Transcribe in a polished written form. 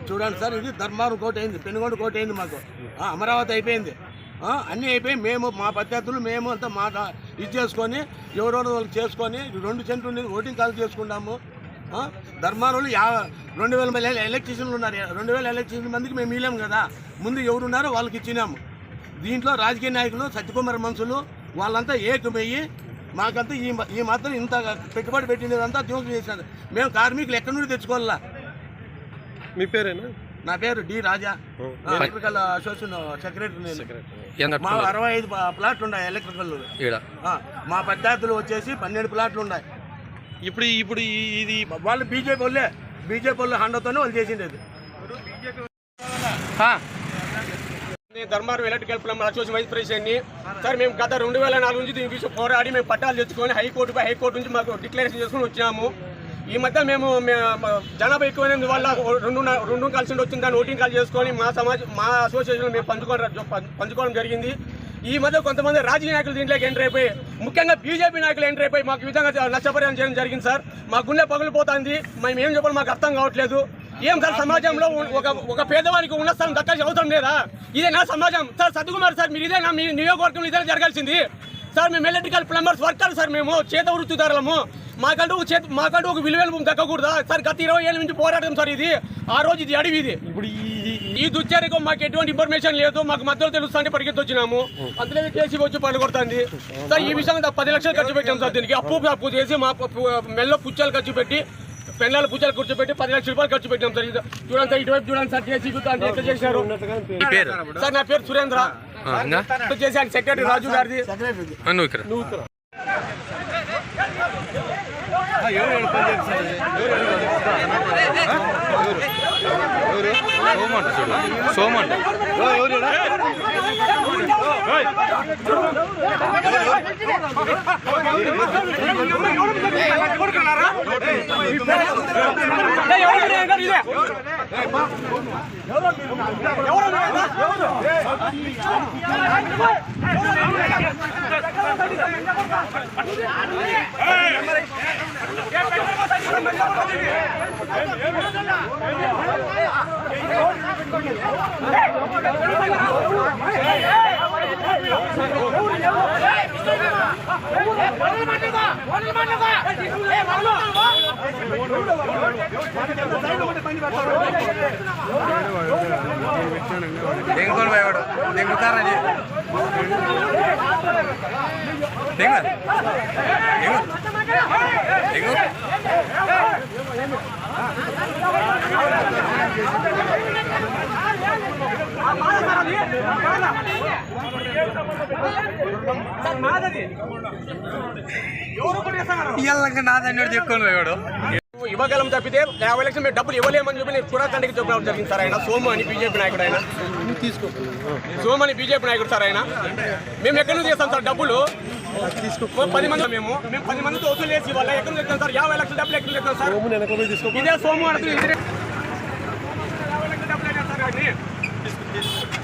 చూడండి సార్, ఇది ధర్మారం కోట అయింది, పెనుగొండ కోట అయింది, మాకు అమరావతి అయిపోయింది, అన్నీ అయిపోయి మేము మా ప్రత్యర్థులు మేము అంతా మా ఇది చేసుకొని ఎవరెవరు వాళ్ళకి చేసుకొని 2 సెంట్లు ఓటింగ్ కాల్ చేసుకుంటాము. ధర్మారంలో 2000 మంది ఎలక్ట్రీషియన్లు ఉన్నారు. 2000 ఎలక్ట్రీషియన్ మందికి మేము ఇవ్వలేము కదా, ముందు ఎవరున్నారో వాళ్ళకి ఇచ్చినాము. దీంట్లో రాజకీయ నాయకులు సత్యకుమార్ మనుషులు వాళ్ళంతా ఏకమయ్యి మాకంతా ఈ మాత్రం ఇంత పెట్టుబడి పెట్టినదంతా ధ్వంసం చేసినారు. మేము కార్మికులు ఎక్కడి నుండి తెచ్చుకోవాలా? మీ పేరేనా? నా పేరు డి రాజా, ఎలక్ట్రికల్ అసోసియేషన్ సెక్రటరీ. మా 65 ప్లాట్లు ఉన్నాయి ఎలక్ట్రికల్. మా ప్రత్యర్థులు వచ్చేసి 12 ప్లాట్లు ఉన్నాయి. ఇప్పుడు ఇది వాళ్ళు బీజేపీ వాళ్ళు హండతోనే వాళ్ళు చేసిండేది. Dharmaram electrical plumber association vice ప్రెసిడెంట్ని సార్. మేము గత 2004 నుంచి దీని విషయం పోరాడి మేము పట్టాలు తెచ్చుకొని హైకోర్టు నుంచి మాకు డిక్లరేషన్ చేసుకుని వచ్చినాము. ఈ మధ్య మేము జనాభా ఎక్కువైన వల్ల రెండు కలిసి వచ్చింది, దాన్ని ఓటింగ్ కాల్ చేసుకొని మా అసోసియేషన్ మేము పంచుకోవడం జరిగింది. ఈ మధ్య కొంతమంది రాజకీయ నాయకులు దీంట్లోకి ఎంటర్ అయిపోయి, ముఖ్యంగా బీజేపీ నాయకులు ఎంటర్ అయిపోయి మాకు ఈ విధంగా నష్టపరిహారం చేయడం జరిగింది సార్. మా గుండె పగిలిపోతుంది, మేము ఏం చెప్పాలి మాకు అర్థం కావట్లేదు. ఏం సార్, సమాజంలో ఒక పేదవానికి ఉన్న స్థలం దక్కాల్సిన అవసరం లేదా? ఇదే నా సమాజం సార్. సత్యకుమార్ సార్, మీరు ఇదేనా మీ నియోజకవర్గంలో ఇదే జరగాల్సింది సార్? మేము ఎలక్ట్రికల్ ప్లంబర్స్ వర్కర్ సార్, మేము చేత వృత్తిదారులము. మాకంటూ ఒక విలువైన భూమి దక్కకూడదా సార్? గత 20 ఏళ్ళ నుంచి పోరాటం సార్ ఇది. ఆ రోజు ఇది అడవి, ఇది ఇప్పుడు ఈ దుశ్చర్యకు మాకు ఎటువంటి ఇన్ఫర్మేషన్ లేదు. మాకు మధ్యలో తెలుస్తుంటే పరిగెత్తి వచ్చినాము, అందులో కేసీ వచ్చి పడగొడుతుంది సార్. ఈ విషయంగా 10 లక్షలు ఖర్చు పెట్టాం సార్. దీనికి అప్పు చేసి మా మెల్లో పుచ్చాలు ఖర్చు పెట్టి, పెళ్ళాల పుచ్చాలు కూర్చోబెట్టి 10 లక్షల రూపాయలు ఖర్చు పెట్టాం సార్. చూడండి సార్, ఇటువైపు చూడండి సార్, చేసి ఎట్లా చేశారు సార్. నా పేరు సురేంద్ర, చేసి సెక్రటరీ రాజు గారిది. సోమంట దెంగులు భయపడు దెంగుతారని దెంగు దెంగు నాదన్నాడు చెప్పుకొని పోయాడు. ఇవ్వగలం తప్పితే 50 లక్షలు మేము డబ్బులు ఇవ్వలేమని చెప్పి నేను చూడటానికి చెప్పడం జరిగింది సార్. ఆయన సోము అని బీజేపీ నాయకుడు, ఆయన సోము అని బీజేపీ నాయకుడు సార్. ఆయన మేము ఎక్కడి నుంచి చేస్తాం సార్ డబ్బులు? 10 మంది మేము 10 మందితో వసూలు చేసి వాళ్ళ ఎక్కడి నుంచి చెప్తాం సార్? 50 లక్షల డబ్బులు ఎక్కడ చెప్తాం సార్? ఇదే సోము అంటే 50 లక్షల డబ్బులు అయినా సార్.